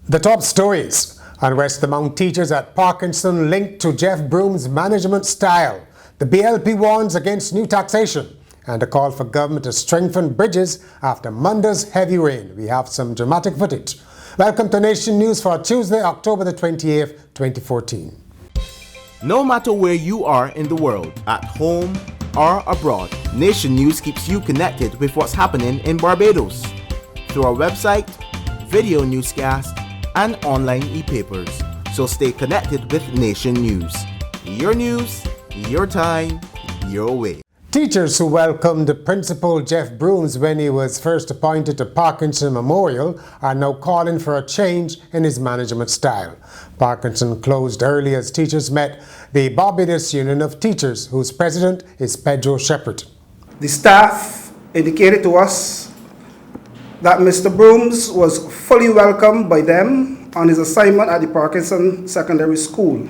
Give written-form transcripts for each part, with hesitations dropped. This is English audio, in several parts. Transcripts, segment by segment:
The top stories. Unrest among teachers at Parkinson linked to Jeff Broom's management style. The BLP warns against new taxation. And a call for government to strengthen bridges after Monday's heavy rain. We have some dramatic footage. Welcome to Nation News for Tuesday, October the 28th, 2014. No matter where you are in the world, at home or abroad, Nation News keeps you connected with what's happening in Barbados through our website, video newscast, and online e-papers. So stay connected with Nation News. Your time, your way. Teachers who welcomed Principal Jeff Brooms when he was first appointed to Parkinson Memorial are now calling for a change in his management style. Parkinson closed early as teachers met the Barbados Union of Teachers, whose president is Pedro Shepherd. The staff indicated to us that Mr. Brooms was fully welcomed by them on his assignment at the Parkinson Secondary School.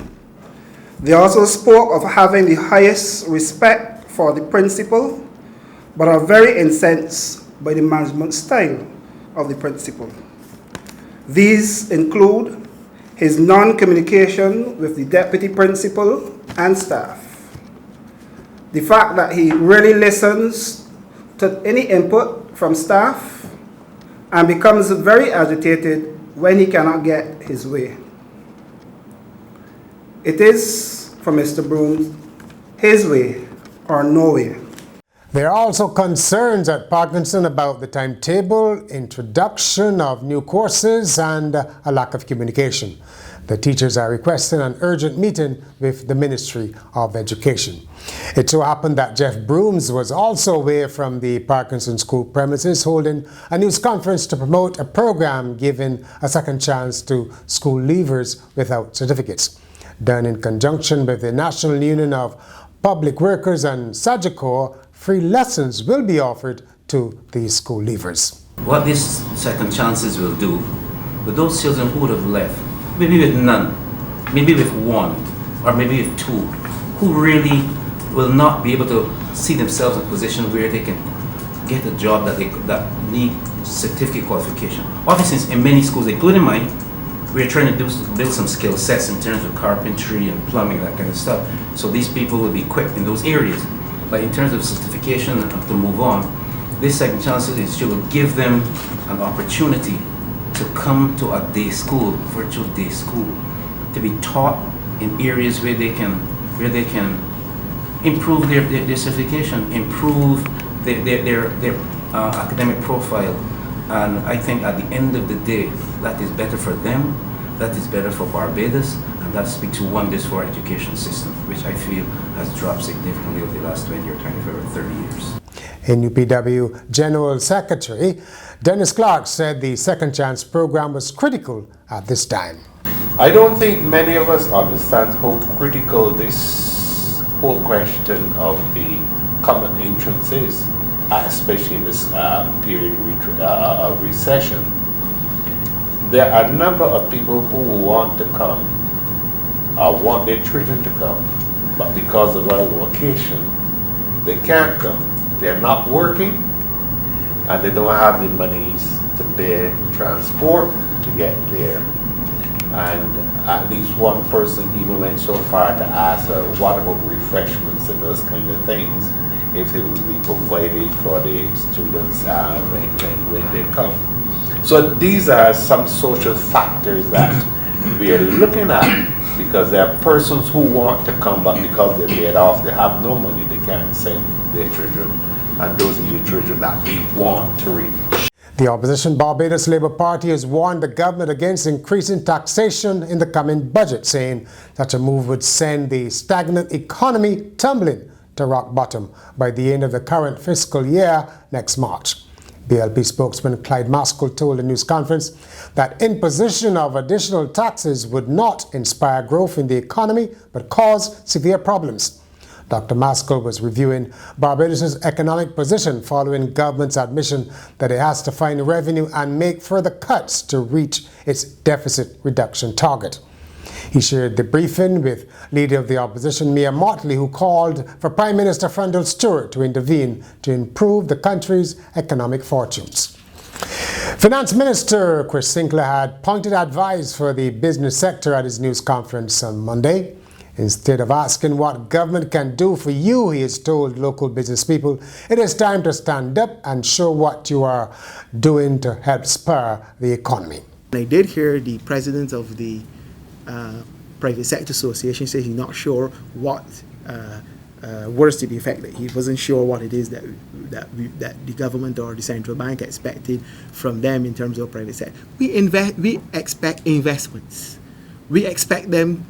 They also spoke of having the highest respect for the principal, but are very incensed by the management style of the principal. These include his non-communication with the deputy principal and staff, the fact that he really listens to any input from staff and becomes very agitated when he cannot get his way. It is, for Mr. Brooms, his way or no way. There are also concerns at Parkinson about the timetable, introduction of new courses, and a lack of communication. The teachers are requesting an urgent meeting with the Ministry of Education. It so happened that Jeff Brooms was also away from the Parkinson School premises, holding a news conference to promote a program giving a second chance to school leavers without certificates. Done in conjunction with the National Union of Public Workers and Sagicor, free lessons will be offered to these school leavers. What these second chances will do with those children who would have left, maybe with none, maybe with one, or maybe with two, who really will not be able to see themselves in a position where they can get a job that need certificate qualification. Obviously, in many schools, including mine, we're trying to build some skill sets in terms of carpentry and plumbing, that kind of stuff. So these people will be equipped in those areas. But in terms of certification and to move on, this second chance will give them an opportunity to come to a day school, virtual day school, to be taught in areas where they can improve their certification, improve their academic profile. And I think at the end of the day, that is better for them, that is better for Barbados, and that speaks wonders for our education system, which I feel has dropped significantly over the last 20 or 25 or 30 years. NUPW General Secretary Dennis Clark said the Second Chance program was critical at this time. I don't think many of us understand how critical this whole question of the common entrance is, especially in this period of recession. There are a number of people who want to come, want their children to come, but because of our location, they can't come. They're not working, and they don't have the monies to pay transport to get there. And at least one person even went so far to ask, what about refreshments and those kind of things, if it would be provided for the students when they come. So these are some social factors that we are looking at, because there are persons who want to come, but because they're laid off, they have no money, they can't send their children, and those are the children that we want to reach. The opposition Barbados Labour Party has warned the government against increasing taxation in the coming budget, saying such a move would send the stagnant economy tumbling to rock bottom by the end of the current fiscal year next March. BLP spokesman Clyde Maskell told a news conference that imposition of additional taxes would not inspire growth in the economy but cause severe problems. Dr. Maskell was reviewing Barbados' economic position following government's admission that it has to find revenue and make further cuts to reach its deficit reduction target. He shared the briefing with Leader of the Opposition, Mia Motley, who called for Prime Minister Frandl Stewart to intervene to improve the country's economic fortunes. Finance Minister Chris Sinclair had pointed advice for the business sector at his news conference on Monday. Instead of asking what government can do for you, he has told local business people, it is time to stand up and show what you are doing to help spur the economy. I did hear the president of the Private Sector Association say he's not sure what words to the effect that he wasn't sure what it is that the government or the central bank expected from them in terms of private sector. We expect investments. We expect them,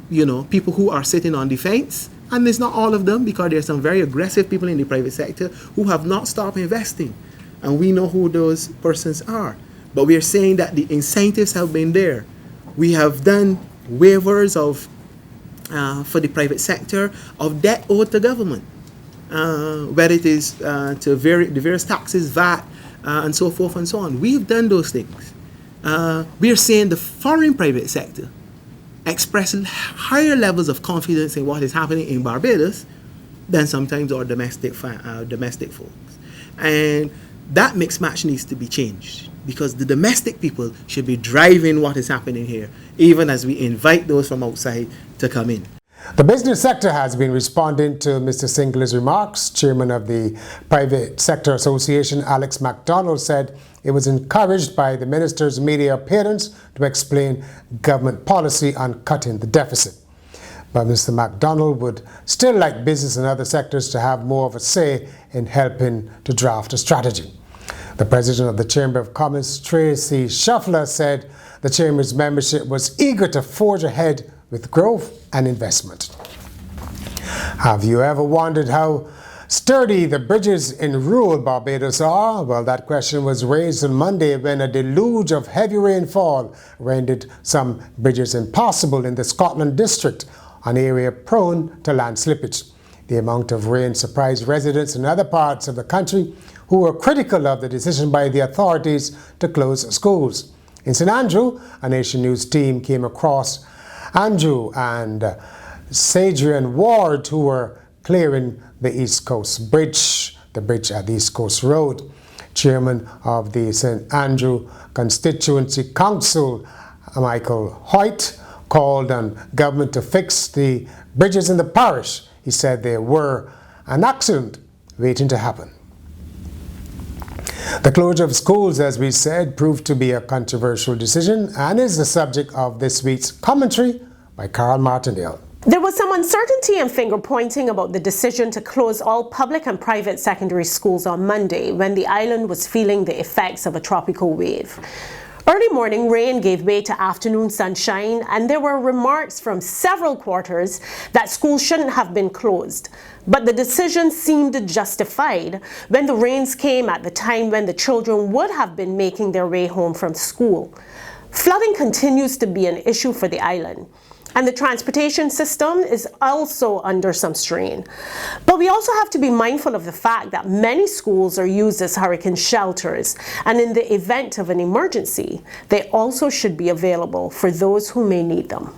people who are sitting on the fence, and it's not all of them, because there are some very aggressive people in the private sector who have not stopped investing, and we know who those persons are. But we are saying that the incentives have been there. We have done waivers of for the private sector of debt owed to government, whether it is to the various taxes, VAT, and so forth and so on. We've done those things. We are saying the foreign private sector expresses higher levels of confidence in what is happening in Barbados than sometimes our domestic folks. And that mixed match needs to be changed, because the domestic people should be driving what is happening here, even as we invite those from outside to come in. The business sector has been responding to Mr. Sinclair's remarks. Chairman of the Private Sector Association, Alex MacDonald, said he was encouraged by the minister's media appearance to explain government policy on cutting the deficit. But Mr. MacDonald would still like business and other sectors to have more of a say in helping to draft a strategy. The president of the Chamber of Commerce, Tracy Shuffler, said the Chamber's membership was eager to forge ahead with growth and investment. Have you ever wondered how sturdy the bridges in rural Barbados are? Well, that question was raised on Monday when a deluge of heavy rainfall rendered some bridges impassable in the Scotland district, an area prone to land slippage. The amount of rain surprised residents in other parts of the country who were critical of the decision by the authorities to close schools. In St Andrew, a Nation News team came across Andrew and Sadrian Ward, who were clearing the East Coast Bridge, the bridge at the East Coast Road. Chairman of the St Andrew Constituency Council, Michael Hoyt, called on government to fix the bridges in the parish. He said there were an accident waiting to happen. The closure of schools, as we said, proved to be a controversial decision and is the subject of this week's commentary by Carl Martindale. There was some uncertainty and finger-pointing about the decision to close all public and private secondary schools on Monday when the island was feeling the effects of a tropical wave. Early morning rain gave way to afternoon sunshine, and there were remarks from several quarters that schools shouldn't have been closed. But the decision seemed justified when the rains came at the time when the children would have been making their way home from school. Flooding continues to be an issue for the island, and the transportation system is also under some strain. But we also have to be mindful of the fact that many schools are used as hurricane shelters, and in the event of an emergency, they also should be available for those who may need them.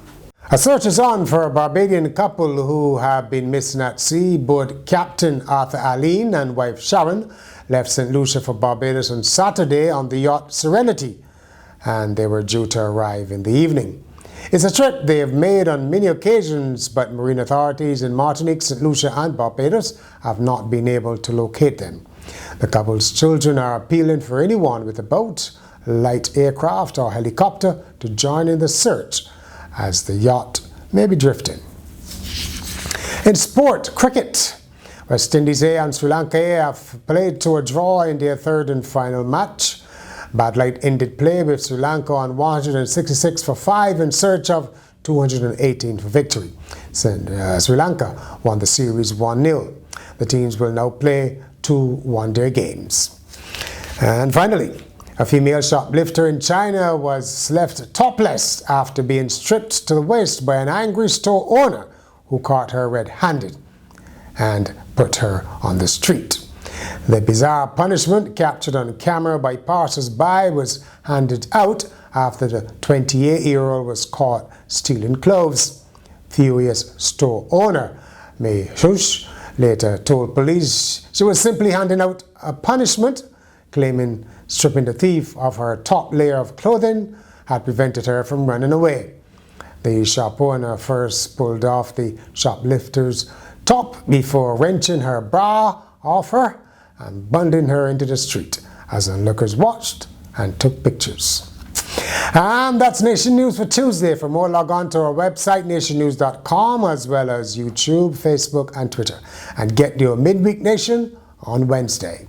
A search is on for a Barbadian couple who have been missing at sea. Both Captain Arthur Aline and wife Sharon left St. Lucia for Barbados on Saturday on the yacht Serenity, and they were due to arrive in the evening. It's a trip they have made on many occasions, but marine authorities in Martinique, St. Lucia and Barbados have not been able to locate them. The couple's children are appealing for anyone with a boat, light aircraft or helicopter to join in the search, as the yacht may be drifting. In sport, cricket. West Indies A and Sri Lanka A have played to a draw in their third and final match. Bad Light ended play with Sri Lanka on 166 for 5 in search of 218 for victory. Sri Lanka won the series 1-0. The teams will now play 2 one-day games. And finally, a female shoplifter in China was left topless after being stripped to the waist by an angry store owner who caught her red-handed and put her on the street. The bizarre punishment, captured on camera by passers-by, was handed out after the 28-year-old was caught stealing clothes. Furious store owner Mei Shush later told police she was simply handing out a punishment claiming stripping the thief of her top layer of clothing had prevented her from running away. The shop owner first pulled off the shoplifter's top before wrenching her bra off her and bundling her into the street as onlookers watched and took pictures. And that's Nation News for Tuesday. For more, log on to our website, nationnews.com, as well as YouTube, Facebook, and Twitter. And get your Midweek Nation on Wednesday.